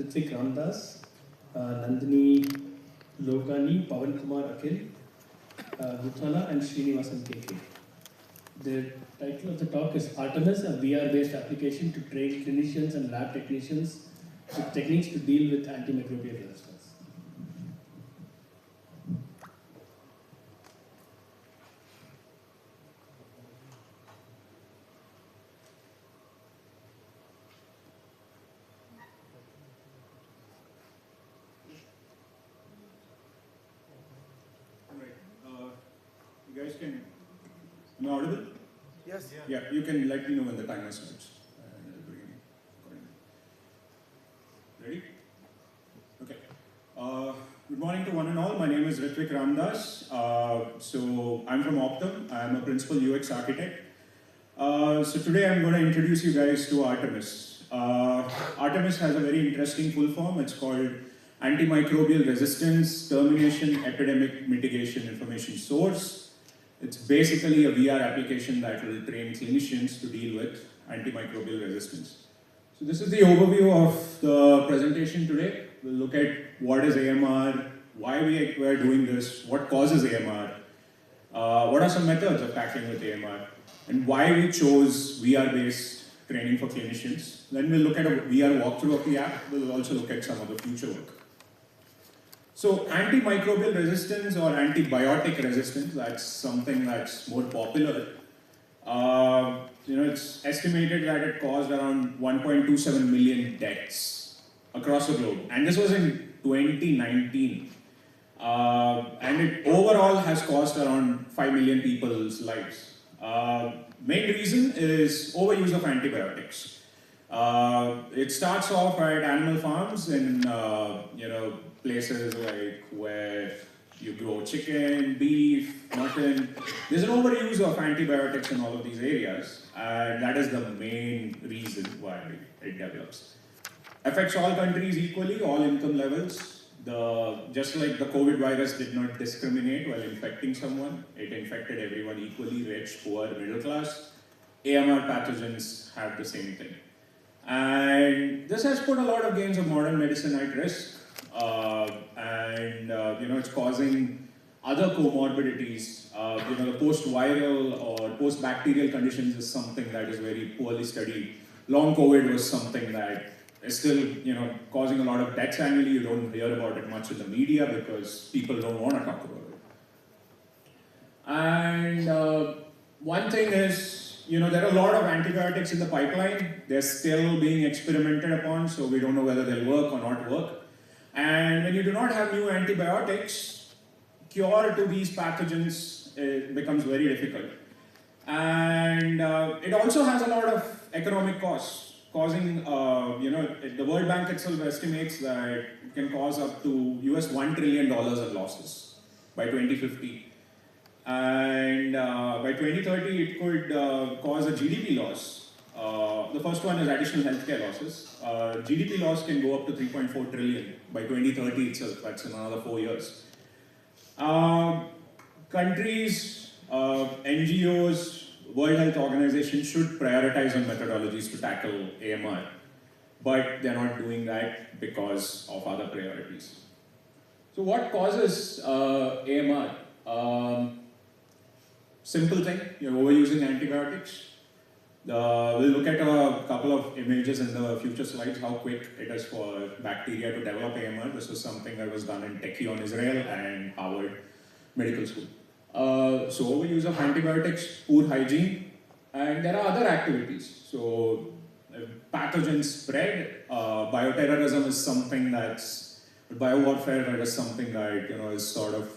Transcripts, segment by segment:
Ritvik Ramdas, Nandini Lokani, Pawan Kumar Akhil, Guthala and Srinivasan KK. The title of the talk is Artemis, a VR-based application to train clinicians and lab technicians with techniques to deal with antimicrobial resistance. You guys can, am I audible? Yes. Yeah, you can let me know when the timer starts. Ready? Okay. Good morning to one and all. My name is Ritvik Ramdas. So I'm from Optum. I'm a principal UX architect. So today I'm going to introduce you guys to Artemis. Artemis has a very interesting full form. It's called Antimicrobial Resistance Termination Epidemic Mitigation Information Source. It's basically a VR application that will train clinicians to deal with antimicrobial resistance. So this is the overview of the presentation today. We'll look at what is AMR, why we are doing this, what causes AMR, what are some methods of tackling with AMR, and why we chose VR-based training for clinicians. Then we'll look at a VR walkthrough of the app. We'll also look at some of the future work. So antimicrobial resistance or antibiotic resistance, that's something that's more popular. It's estimated that it caused around 1.27 million deaths across the globe. And this was in 2019. And it overall has cost around 5 million people's lives. Main reason is overuse of antibiotics. It starts off at animal farms in places like where you grow chicken, beef, mutton. There's an overuse of antibiotics in all of these areas, and that is the main reason why it develops. Affects all countries equally, all income levels. Just like the COVID virus did not discriminate while infecting someone, it infected everyone equally, rich, poor, middle class. AMR pathogens have the same thing. And this has put a lot of gains of modern medicine at risk. It's causing other comorbidities. The post-viral or post-bacterial conditions is something that is very poorly studied. Long COVID was something that is still, causing a lot of deaths annually. You don't hear about it much in the media because people don't want to talk about it. And one thing is, there are a lot of antibiotics in the pipeline. They're still being experimented upon, so we don't know whether they'll work or not work. And when you do not have new antibiotics, cure to these pathogens becomes very difficult. And it also has a lot of economic costs, causing, the World Bank itself estimates that it can cause up to US $1 trillion in losses by 2050. And by 2030, it could cause a GDP loss. The first one is additional healthcare losses. GDP loss can go up to 3.4 trillion by 2030 itself. That's in another 4 years. Countries, NGOs, World Health Organization should prioritize on methodologies to tackle AMR, but they're not doing that because of other priorities. So what causes AMR? Simple thing, you're overusing antibiotics. We'll look at a couple of images in the future slides, how quick it is for bacteria to develop AMR. This was something that was done in Technion, Israel and Harvard Medical School. So overuse of antibiotics, poor hygiene, and there are other activities. So pathogens spread, bioterrorism is something biowarfare is something that is sort of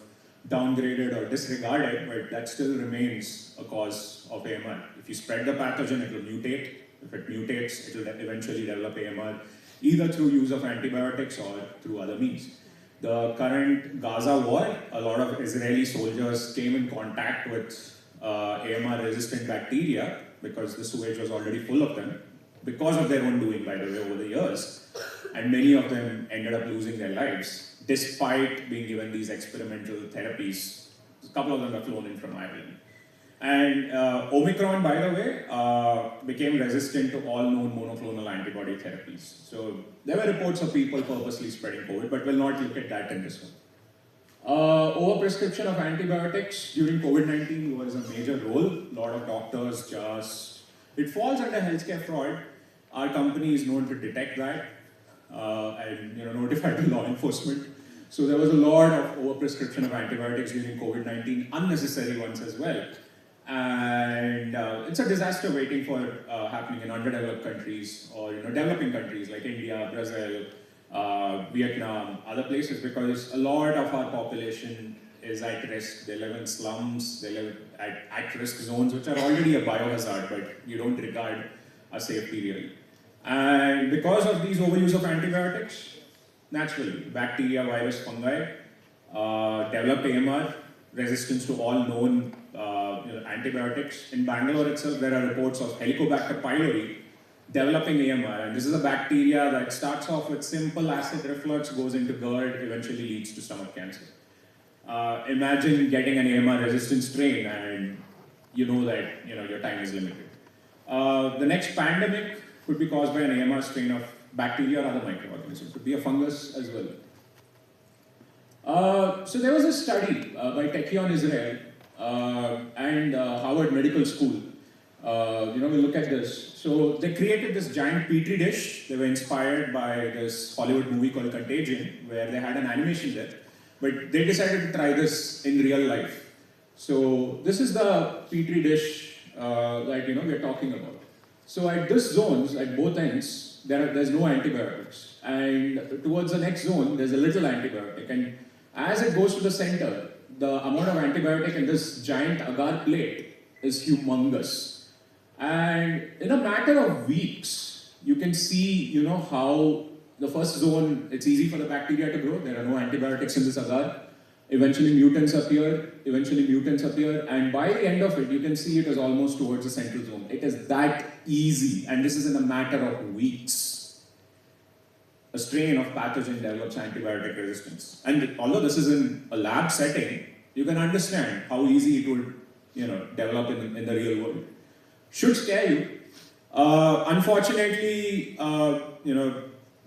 downgraded or disregarded, but that still remains a cause of AMR. If you spread the pathogen, it will mutate. If it mutates, it will eventually develop AMR, either through use of antibiotics or through other means. The current Gaza war, a lot of Israeli soldiers came in contact with AMR-resistant bacteria because the sewage was already full of them, because of their own doing, by the way, over the years. And many of them ended up losing their lives, despite being given these experimental therapies. A couple of them were flown in from Ireland. And Omicron, by the way, became resistant to all known monoclonal antibody therapies. So there were reports of people purposely spreading COVID, but we'll not look at that in this one. Overprescription of antibiotics during COVID-19 was a major role. A lot of doctors just, it falls under healthcare fraud. Our company is known to detect that and notify the law enforcement. So there was a lot of overprescription of antibiotics during COVID-19, unnecessary ones as well. And it's a disaster waiting for happening in underdeveloped countries or developing countries like India, Brazil, Vietnam, other places, because a lot of our population is at risk. They live in slums, they live at risk zones, which are already a biohazard, but you don't regard a safety really. And because of these overuse of antibiotics, naturally, bacteria, virus, fungi develop AMR, resistance to all known antibiotics. In Bangalore itself, there are reports of Helicobacter pylori developing AMR, and this is a bacteria that starts off with simple acid reflux, goes into GERD, eventually leads to stomach cancer. Imagine getting an AMR resistant strain and you know that your time is limited. The next pandemic could be caused by an AMR strain of bacteria or other microorganisms. It could be a fungus as well. So there was a study by Techion Israel and Harvard Medical School. We look at this. So they created this giant petri dish. They were inspired by this Hollywood movie called Contagion, where they had an animation there. But they decided to try this in real life. So this is the petri dish that we're talking about. So at this zones, at both ends, there's no antibiotics. And towards the next zone, there's a little antibiotic. And as it goes to the center, the amount of antibiotic in this giant agar plate is humongous. And in a matter of weeks, you can see, how the first zone, it's easy for the bacteria to grow. There are no antibiotics in this agar. Eventually mutants appear, and by the end of it, you can see it is almost towards the central zone. It is that easy, and this is in a matter of weeks. A strain of pathogen develops antibiotic resistance. And although this is in a lab setting, you can understand how easy it would, develop in the real world. Should scare you. Unfortunately,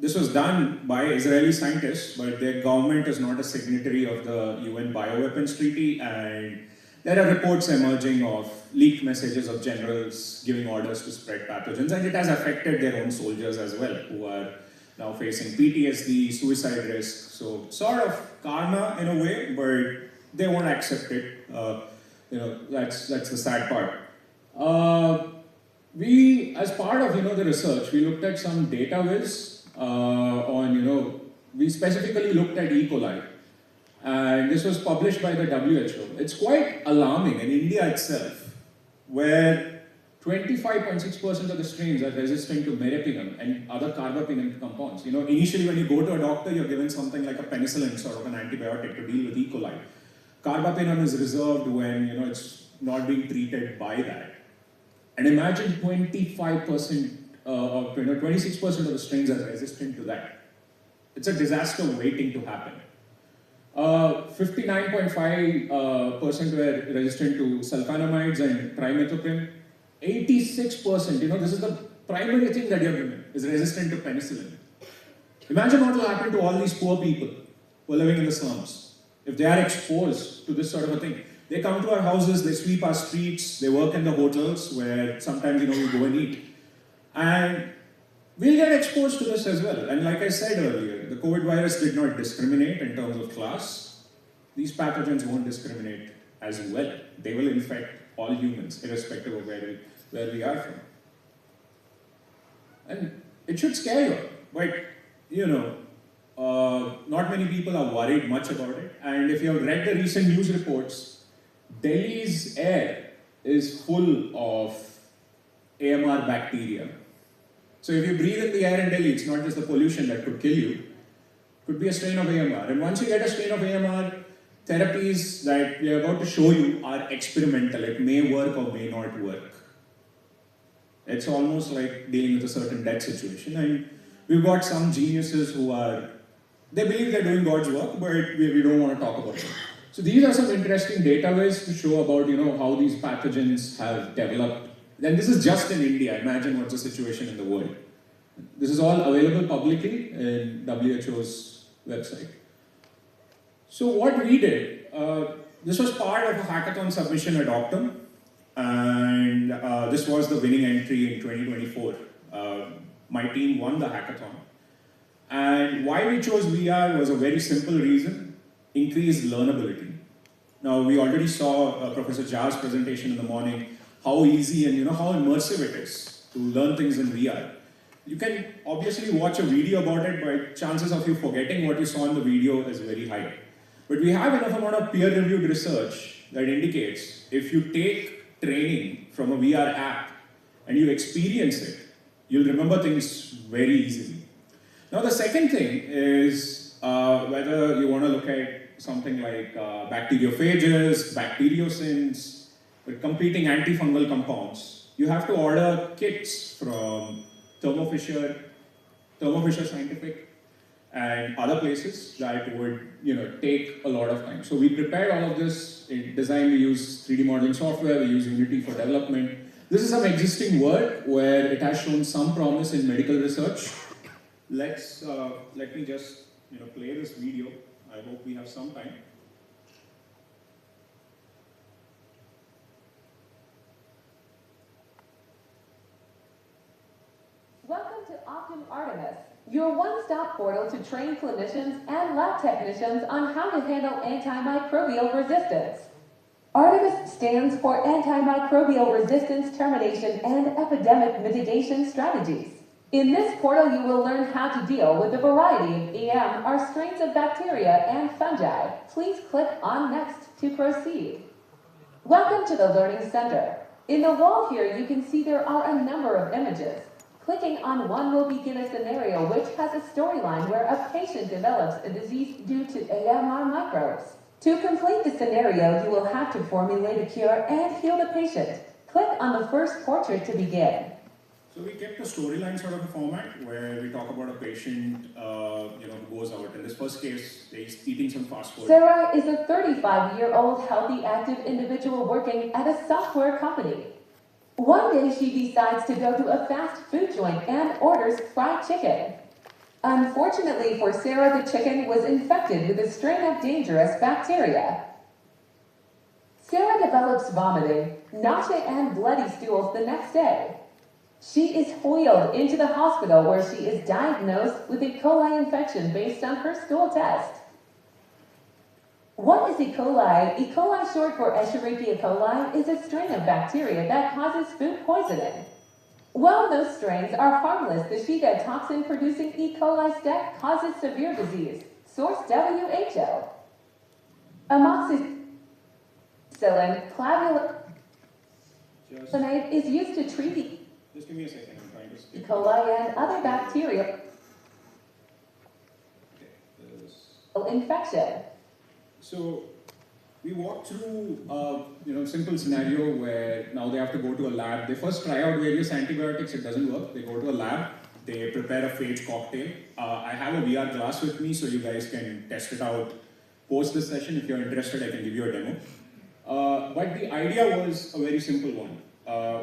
this was done by Israeli scientists, but their government is not a signatory of the UN Bioweapons Treaty, and there are reports emerging of leaked messages of generals giving orders to spread pathogens, and it has affected their own soldiers as well, who are now facing PTSD, suicide risk. So sort of karma in a way, but they won't accept it. That's the sad part. We, as part of the research, we looked at some data viz on we specifically looked at E. coli, and this was published by the WHO. It's quite alarming in India itself, where 25.6% of the strains are resistant to meropenem and other carbapenem compounds. Initially when you go to a doctor, you're given something like a penicillin, sort of an antibiotic to deal with E. coli. Carbapenem is reserved when it's not being treated by that. And imagine 25% or 26% of the strains are resistant to that. It's a disaster waiting to happen. 59.5% were resistant to sulfonamides and trimethoprim. 86%, this is the primary thing that you're given, is resistant to penicillin. Imagine what will happen to all these poor people who are living in the slums if they are exposed to this sort of a thing. They come to our houses, they sweep our streets, they work in the hotels where sometimes we go and eat. And we'll get exposed to this as well. And like I said earlier, the COVID virus did not discriminate in terms of class. These pathogens won't discriminate as well. They will infect all humans, irrespective of where we are from. And it should scare you, but not many people are worried much about it. And if you have read the recent news reports, Delhi's air is full of AMR bacteria. So if you breathe in the air in Delhi, it's not just the pollution that could kill you. It could be a strain of AMR. And once you get a strain of AMR, therapies that we are about to show you are experimental. It may work or may not work. It's almost like dealing with a certain death situation. And we've got some geniuses who they believe they're doing God's work, but we don't want to talk about it. So these are some interesting databases to show about how these pathogens have developed. And this is just in India. Imagine what's the situation in the world. This is all available publicly in WHO's website. So what we did, this was part of a hackathon submission at Optum, and this was the winning entry in 2024. My team won the hackathon. And why we chose VR was a very simple reason: increased learnability. Now, we already saw Professor Jha's presentation in the morning, how easy and how immersive it is to learn things in VR. You can obviously watch a video about it, but chances of you forgetting what you saw in the video is very high. But we have enough amount of peer-reviewed research that indicates if you take training from a VR app and you experience it, you'll remember things very easily. Now, the second thing is whether you want to look at something like bacteriophages, bacteriocins, with competing antifungal compounds. You have to order kits from Thermo Fisher Scientific, and other places that would take a lot of time. So we prepared all of this. In design, we use 3D modeling software, we use Unity for development. This is some existing work where it has shown some promise in medical research. Let me just play this video. I hope we have some time. Welcome to Optum Artemis, your one-stop portal to train clinicians and lab technicians on how to handle antimicrobial resistance. Artemis stands for Antimicrobial Resistance Termination and Epidemic Mitigation Strategies. In this portal, you will learn how to deal with a variety of EM or strains of bacteria and fungi. Please click on Next to proceed. Welcome to the Learning Center. In the wall here, you can see there are a number of images. Clicking on one will begin a scenario which has a storyline where a patient develops a disease due to AMR microbes. To complete the scenario, you will have to formulate a cure and heal the patient. Click on the first portrait to begin. So we kept a storyline sort of a format where we talk about a patient, who goes out. In this first case, he's eating some fast food. Sarah is a 35-year-old healthy, active individual working at a software company. One day she decides to go to a fast food joint and orders fried chicken. Unfortunately for Sarah, the chicken was infected with a strain of dangerous bacteria. Sarah develops vomiting, nausea, and bloody stools the next day. She is wheeled into the hospital where she is diagnosed with E. coli infection based on her stool test. What is E. coli? E. coli, short for Escherichia coli, is a strain of bacteria that causes food poisoning. While those strains are harmless, the Shiga toxin-producing E. coli staph causes severe disease. Source WHO. Amoxicillin clavulanate is used to treat Just give me a second, I'm trying to skip. E. coli and other bacterial infection. So we walked through simple scenario where now they have to go to a lab. They first try out various antibiotics, it doesn't work. They go to a lab, they prepare a phage cocktail. I have a VR glass with me so you guys can test it out post this session. If you're interested, I can give you a demo. But the idea was a very simple one.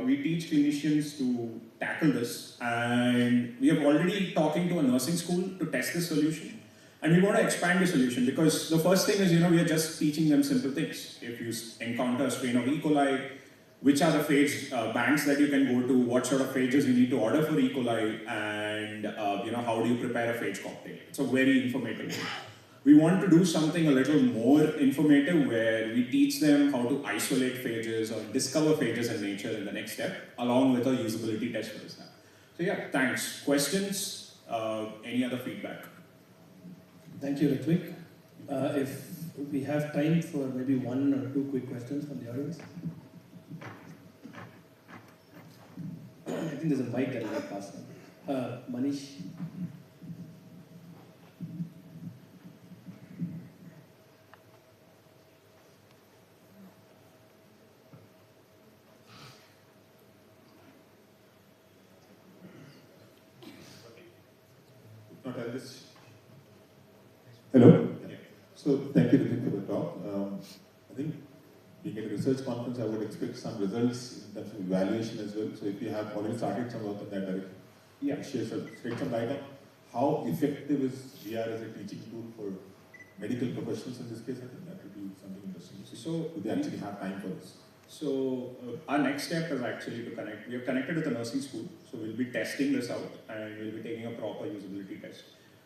We teach clinicians to tackle this, and we are already talking to a nursing school to test the solution. And we want to expand the solution because the first thing is, we are just teaching them simple things. If you encounter a strain of E. coli, which are the phage banks that you can go to, what sort of phages you need to order for E. coli, and how do you prepare a phage cocktail. It's a very informative thing. We want to do something a little more informative where we teach them how to isolate phages or discover phages in nature in the next step, along with a usability test for this app. So yeah, thanks. Questions? Any other feedback? Thank you, Ritwik. If we have time for maybe one or two quick questions from the audience. I think there's a mic that will pass now. Manish. Hello? So thank you, Ritik, for the talk. I think being at a research conference, I would expect some results in terms of evaluation as well. So if you have already started some work in that direction, shed some light on how effective is VR as a teaching tool for medical professionals in this case. I think that would be something interesting to see. So do they actually have time for this? So our next step is actually to connect. We have connected with the nursing school, so we'll be testing this out and we'll be taking a proper usability test,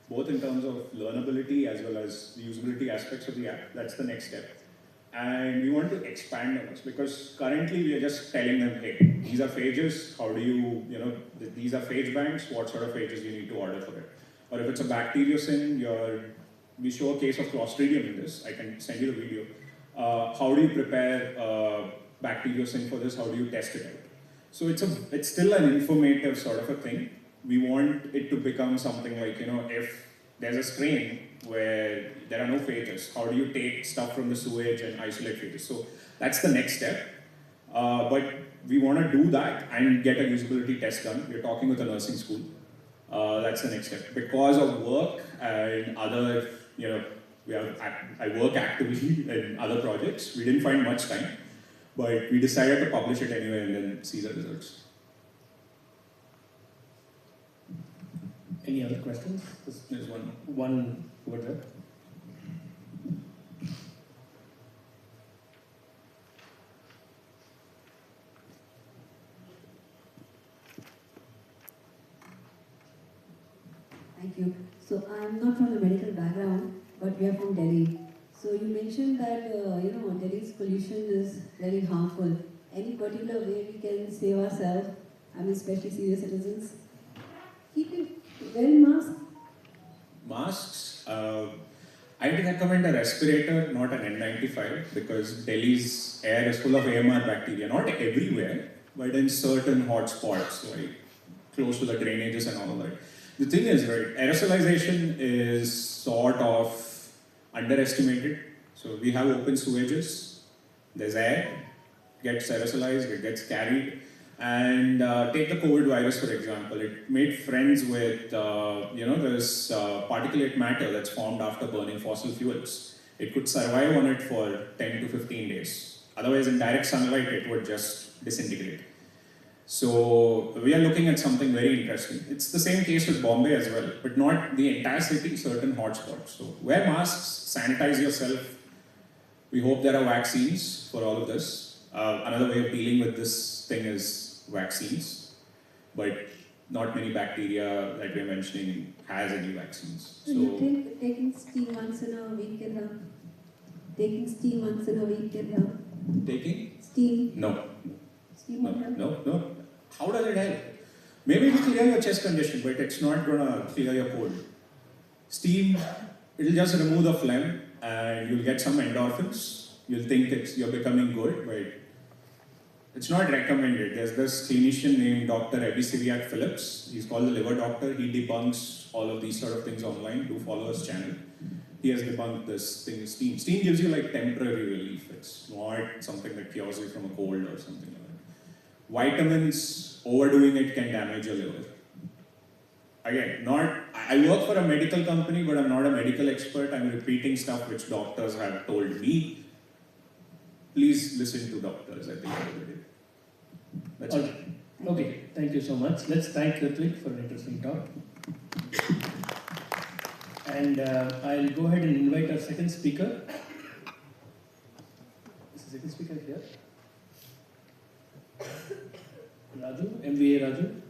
both in terms of learnability as well as the usability aspects of the app. That's the next step. And we want to expand on this because currently we are just telling them, hey, these are phages, how do you, these are phage banks, what sort of phages you need to order for it. Or if it's a bacteriocin, we show a case of Clostridium in this, I can send you the video. How do you prepare bacteriocin for this, how do you test it out? So it's still an informative sort of a thing. We want it to become something like, if there's a strain where there are no phages, how do you take stuff from the sewage and isolate phages? So that's the next step. But we want to do that and get a usability test done. We're talking with a nursing school. That's the next step. Because of work and other, I work actively in other projects. We didn't find much time, but we decided to publish it anyway and then see the results. Any other questions? There's one. One over there. Thank you. So I'm not from a medical background, but we are from Delhi. So you mentioned that Delhi's pollution is very harmful. Any particular way we can save ourselves? I mean, especially senior citizens. Keeping wearing masks. Masks. I would recommend a respirator, not an N95, because Delhi's air is full of AMR bacteria. Not everywhere, but in certain hotspots, like close to the drainages and all that. The thing is, right, aerosolization is sort of underestimated. So we have open sewages, there's air, gets aerosolized, it gets carried. And take the COVID virus, for example. It made friends with, this particulate matter that's formed after burning fossil fuels. It could survive on it for 10 to 15 days. Otherwise, in direct sunlight, it would just disintegrate. So we are looking at something very interesting. It's the same case with Bombay as well, but not the entire city, certain hotspots. So wear masks, sanitize yourself. We hope there are vaccines for all of this. Another way of dealing with this thing is vaccines, but not many bacteria that we're mentioning has any vaccines. So you think taking steam once in a week can help? Taking steam once in a week can help? Taking? Steam? No. Steam won't help? No. How does it help? Maybe it will clear your chest condition, but it's not going to clear your cold. Steam, it'll just remove the phlegm and you'll get some endorphins. You'll think you're becoming good, but it's not recommended. There's this clinician named Dr. Ebisiriak Phillips. He's called the liver doctor. He debunks all of these sort of things online. Do follow his channel. He has debunked this thing, steam. Steam gives you like temporary relief. It's not something that cures you from a cold or something like that. Vitamins, overdoing it can damage your liver. Again, I work for a medical company, but I'm not a medical expert. I'm repeating stuff which doctors have told me. Please listen to doctors at the end of the day. That's it. Okay, thank you so much. Let's thank Ritwik for an interesting talk. And I'll go ahead and invite our second speaker. Is the second speaker here? Raju, MBA Raju.